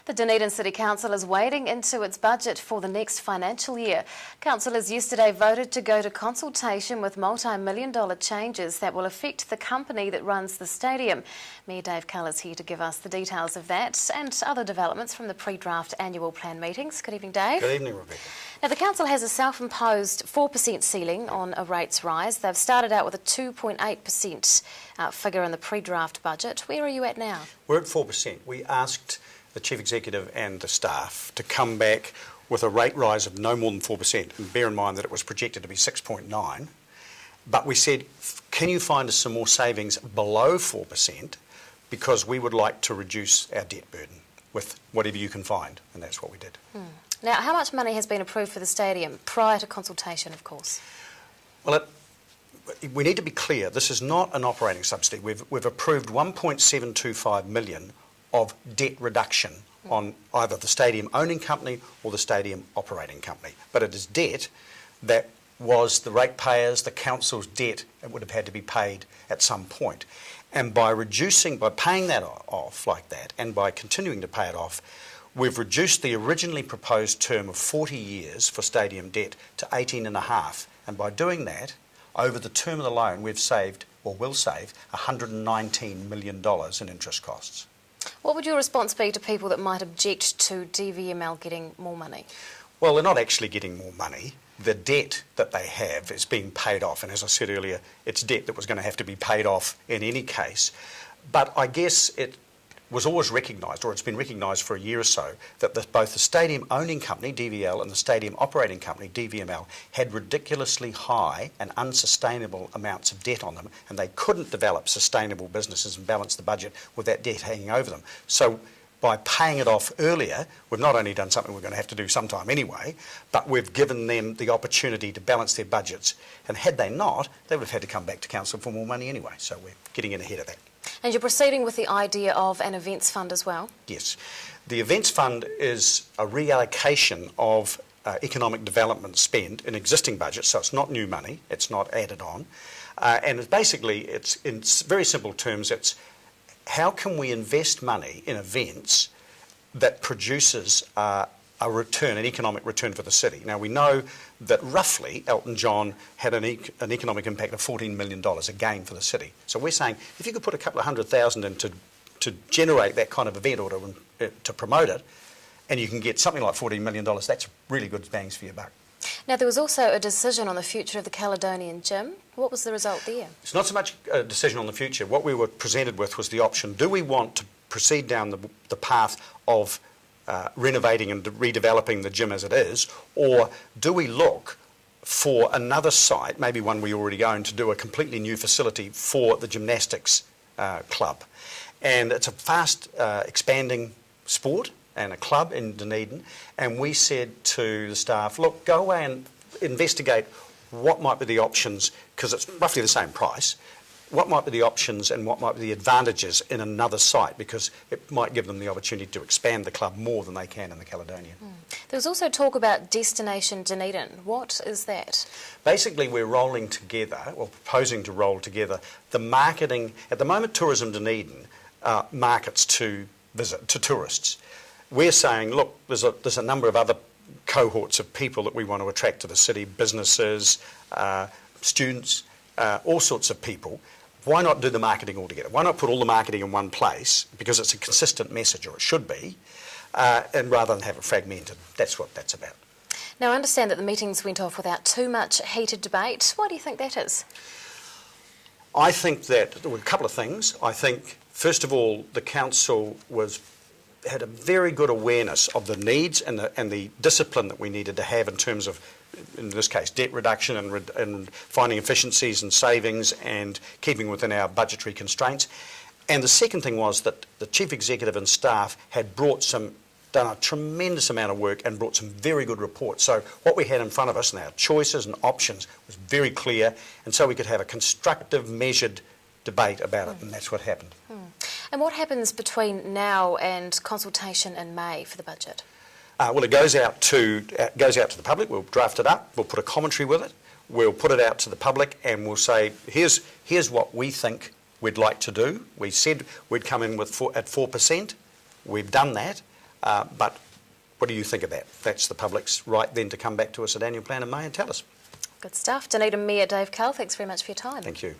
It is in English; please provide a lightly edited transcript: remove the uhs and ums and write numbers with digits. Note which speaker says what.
Speaker 1: The Dunedin City Council is wading into its budget for the next financial year. Councillors yesterday voted to go to consultation with multi-million-dollar changes that will affect the company that runs the stadium. Mayor Dave Cull is here to give us the details of that and other developments from the pre-draft annual plan meetings. Good evening, Dave.
Speaker 2: Good evening, Rebecca.
Speaker 1: Now, the council has a self-imposed 4% ceiling on a rates rise. They've started out with a 2.8% figure in the pre-draft budget. Where are you at now?
Speaker 2: We're at 4%. We asked the Chief Executive and the staff to come back with a rate rise of no more than 4%, and bear in mind that it was projected to be 6.9. But we said, can you find us some more savings below 4%, because we would like to reduce our debt burden with whatever you can find, and that's what we did.
Speaker 1: Now, how much money has been approved for the stadium prior to consultation, of course?
Speaker 2: Well, we need to be clear, this is not an operating subsidy. We've approved $1.725 million of debt reduction on either the stadium owning company or the stadium operating company. But it is debt that was the ratepayers, the council's debt, it would have had to be paid at some point. And by paying that off like that, and by continuing to pay it off, we've reduced the originally proposed term of 40 years for stadium debt to 18 and a half. And by doing that, over the term of the loan, we've saved, or will save, $119 million in interest costs.
Speaker 1: What would your response be to people that might object to DVML getting more money?
Speaker 2: Well, they're not actually getting more money. The debt that they have is being paid off, and as I said earlier, it's debt that was going to have to be paid off in any case. But I guess it was always recognised, or it's been recognised for a year or so, that both the stadium owning company, DVL, and the stadium operating company, DVML, had ridiculously high and unsustainable amounts of debt on them, and they couldn't develop sustainable businesses and balance the budget with that debt hanging over them. So by paying it off earlier, we've not only done something we're going to have to do sometime anyway, but we've given them the opportunity to balance their budgets. And had they not, they would have had to come back to council for more money anyway. So we're getting in ahead of that.
Speaker 1: And you're proceeding with the idea of an events fund as well?
Speaker 2: Yes. The events fund is a reallocation of economic development spend in existing budgets, so it's not new money, it's not added on. And it's in very simple terms, it's how can we invest money in events that produces a return, an economic return for the city. Now, we know that roughly Elton John had an economic impact of $14 million, a gain for the city. So we're saying if you could put a couple of $100,000 in to generate that kind of event or to promote it, and you can get something like $14 million, that's really good bangs for your buck.
Speaker 1: Now, there was also a decision on the future of the Caledonian Gym. What was the result there? It's
Speaker 2: not so much a decision on the future. What we were presented with was the option, do we want to proceed down the path of renovating and redeveloping the gym as it is, or do we look for another site, maybe one we already own, to do a completely new facility for the gymnastics club? And it's a fast expanding sport and a club in Dunedin, and we said to the staff, look, go away and investigate what might be the options, because it's roughly the same price, what might be the options and what might be the advantages in another site, because it might give them the opportunity to expand the club more than they can in the Caledonian.
Speaker 1: There was also talk about Destination Dunedin. What is that?
Speaker 2: Basically, we're rolling together, or proposing to roll together, the marketing. At the moment, Tourism Dunedin markets to tourists. We're saying, look, there's a number of other cohorts of people that we want to attract to the city, businesses, students, all sorts of people. Why not do the marketing all together? Why not put all the marketing in one place, because it's a consistent message, or it should be, and rather than have it fragmented. That's what that's about.
Speaker 1: Now, I understand that the meetings went off without too much heated debate. Why do you think that is?
Speaker 2: I think that there were a couple of things. I think, first of all, the council had a very good awareness of the needs and the discipline that we needed to have in terms of, in this case, debt reduction and finding efficiencies and savings and keeping within our budgetary constraints. And the second thing was that the Chief Executive and staff had done a tremendous amount of work and brought some very good reports. So what we had in front of us and our choices and options was very clear, and so we could have a constructive, measured debate about it, and that's what happened.
Speaker 1: And what happens between now and consultation in May for the budget?
Speaker 2: Well, it goes out to the public. We'll draft it up. We'll put a commentary with it. We'll put it out to the public, and we'll say, here's what we think we'd like to do. We said we'd come in at 4%. We've done that. But what do you think of that? That's the public's right then to come back to us at annual plan in May and tell us.
Speaker 1: Good stuff. Dunedin Mayor Dave Cull, thanks very much for your time.
Speaker 2: Thank you.